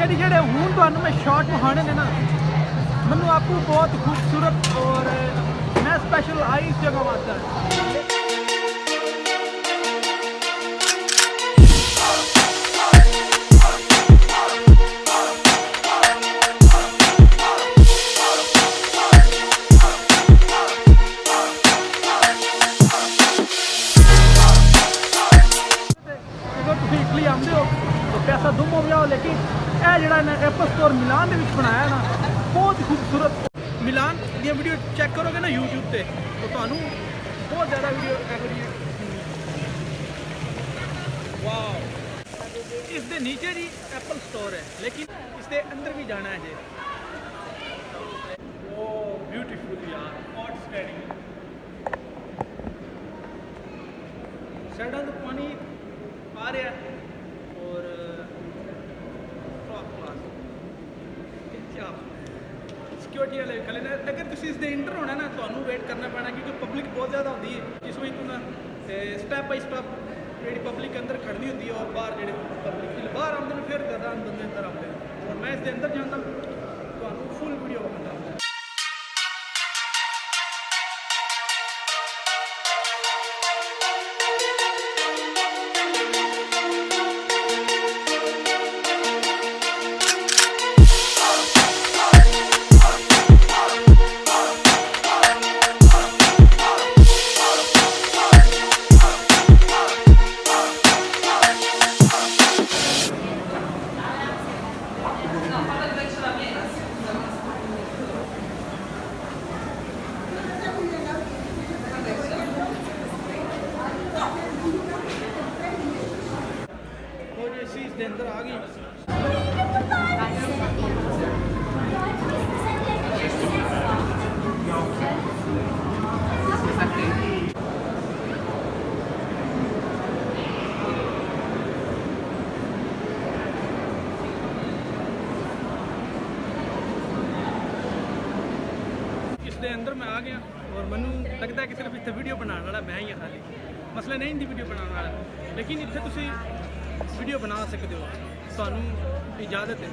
अच्छा जी जेडे हूँ तुहानू मैं शॉट विखाने ने ना मैनू आपको बहुत खूबसूरत और मैं स्पेशल आई इस जगह वास्ते इटली आते हो तो पैसा दुम हो जाओ लेकिन यह जो एप्पल स्टोर मिलान के बनाया ना बहुत खूबसूरत मिलान दी वीडियो चेक करोगे ना यूट्यूब पे तो थानू बहुत ज़्यादा वीडियो वाह इस दे नीचे जी एप्पल स्टोर है लेकिन इसके अंदर भी जाना है जी ओ ब्यूटीफुल यार आउटस्टैंडिंग साइडा तो पानी आ रहा है और सिक्योरिटी वाले खले ने अगर तुम इसके इंटर होना ना तो वेट करना पैना क्योंकि पब्लिक बहुत ज़्यादा होती है इस वजह तुम स्टैप बाई स्टैप जी पब्लिक अंदर खड़नी होती है और बाहर जो पब्लिक बाहर आते हैं फिर ज़्यादा बंदे अंदर आते हैं और मैं इसके अंदर जाता तो फुल वीडियो बनाता इसके अंदर आ गई इसके अंदर मैं आ गया और मैनू लगता है कि सिर्फ इतने वीडियो बनाने वाला मैं ही हाँ खाली मसला नहीं हिंदी वीडियो बनाने वाला लेकिन इतने तुसी वीडियो बना सकते हो थानू इजाजत है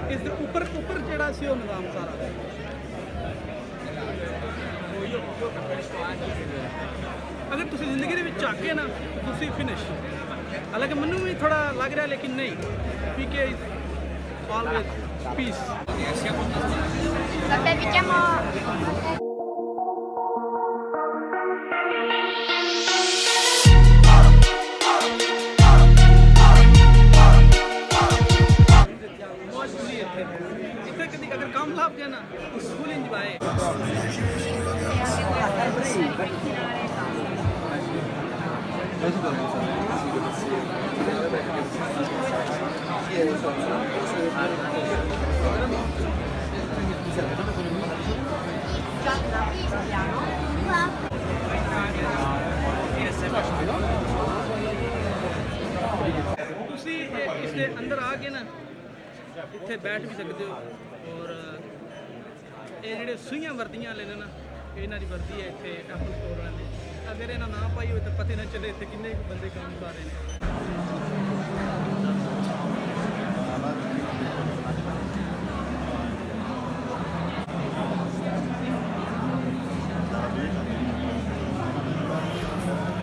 इस ऊपर जड़ा सी निज़ाम सारा अगर तुम जिंदगी के झाके ना तो फिनिश हालांकि मैनू भी थोड़ा लग रहा है लेकिन नहीं पीके ऑलवेज पीस अगर काम लाभ गया ना फुल इंजॉय तुसी इसके अंदर आ गए ना इतने बैठ भी सकते हो और ये जो सूइयां वर्दियां वाले ने ना इन्हों की वर्दी है इतने एप्पल स्टोर वाले अगर इन्हें ना पाई हो तो पता ना चले इतने किन्ने बंदे काम कर रहे हैं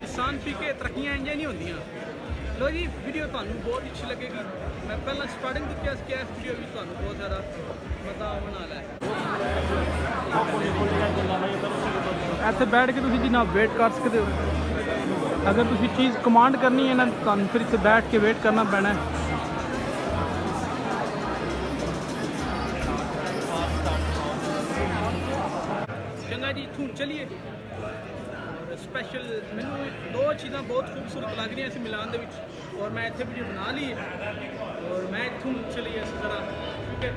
एहसान पीके तरक्कियां इंज नहीं होंदियां लो जी वीडियो थानू बहुत अच्छी लगेगी मैं पहला स्टार्टिंग तो क्या इस वीडियो भी थानू बहुत ज़्यादा मज़ा आने वाला है इतने बैठ के तुम जनाब वेट कर सकते हो अगर तुम चीज़ कमांड करनी है ना तो फिर इतने बैठ के वेट करना पैना है चंगा जी इतों चलिए स्पैशल मैनू दो चीज़ा बहुत खूबसूरत लग रही इस मिलान के और मैं इतने वीडियो बना ली और मैं इतों चलिए इस तरह क्योंकि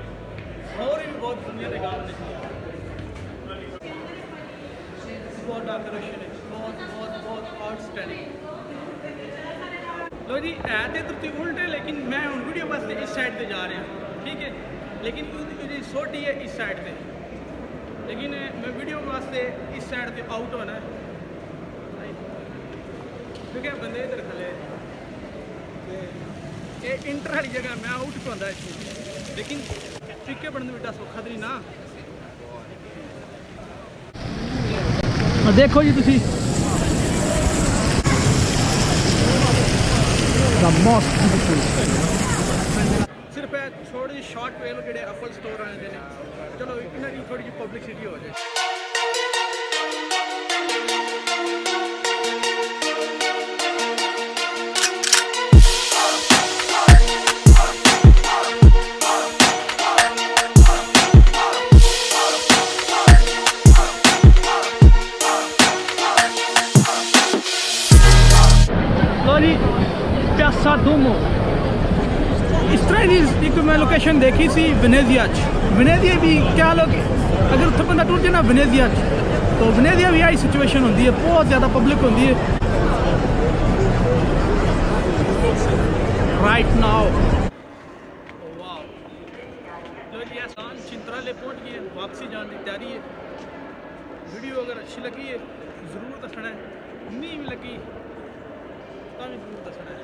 और भी बहुत दुनिया के काम ने बहुत डेकोरेशन है बहुत आउटस्टैंडिंग लो जी है तो तुम उल्टे लेकिन मैं हूँ वीडियो वास्ते इस साइड पर जा रहा ठीक है लेकिन सोटी है इस साइड पर लेकिन मैं वीडियो वास्ते इस साइड पर आउट होना है क्योंकि बंदे इधर खले ये इंटर वाली जगह मैं आउट पाँदा इत्थों लेकिन पिके बनने बेटा सौखा तो नहीं ना। देखो जी तुसी सिर्फ थोड़ी जी शॉर्ट वेल जो एप्पल स्टोर आने देने चलो इन्हों की थोड़ी जी पब्लिसिटी हो जाए। प्यासा दोमो इस तरह की एक मैं लोकेशन देखी सी वेनेजिया वेनेजिया भी क्या लोग अगर उत्थे बंदा टुर जाए ना वेनेजिया तो वेनेजिया भी यही सिचुएशन होती है, बहुत ज़्यादा पब्लिक होती है राइट नाउ। वाह लो जी एहसान चिंतराले पहुँच गए, वापसी जाने की तैयारी है। वीडियो अगर अच्छी लगी है ज़रूर दसना है, नहीं भी लगी तो भी ज़रूर दसना है।